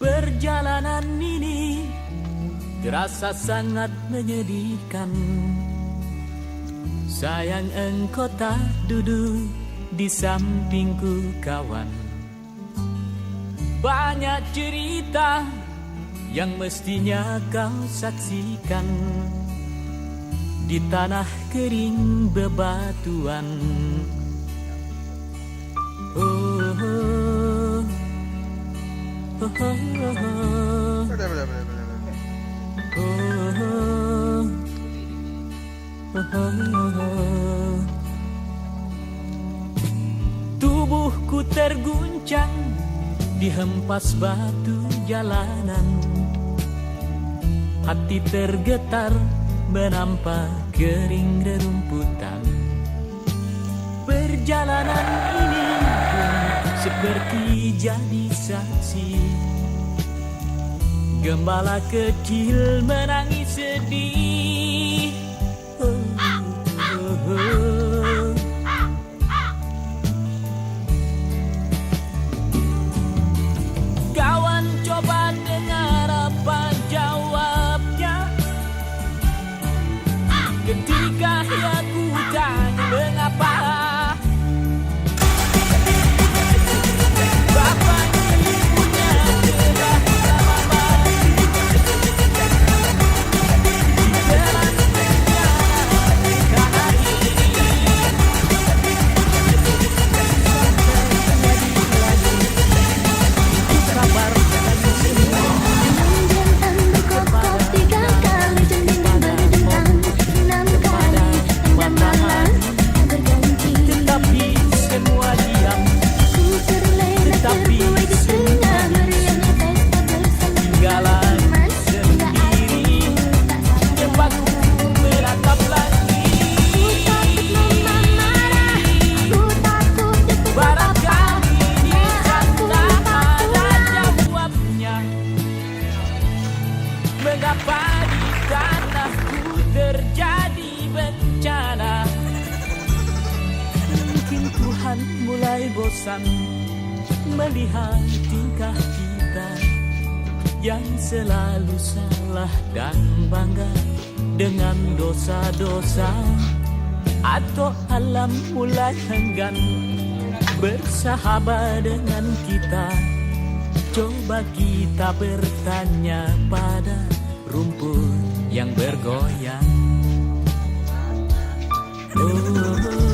Perjalanan ini terasa sangat menyedihkan. Sayang engkau tak duduk di sampingku kawan. Banyak cerita yang mestinya kau saksikan di tanah kering bebatuan. Oh, oh, oh, oh, oh. Tubuhku terguncang dihempas batu jalanan. Hati tergetar menampak kering rerumputan. Perjalanan ini pun seperti jadi saksi. Gembala kecil menangis sedih. Kawan coba dengar apa jawabnya ketika aku tanya mengapa. Mengapa di tanahku terjadi bencana? Mungkin Tuhan mulai bosan melihat tingkah kita yang selalu salah dan bangga dengan dosa-dosa. Atau alam mulai enggan bersahabat dengan kita. Coba kita bertanya pada rumput yang bergoyang. Oh,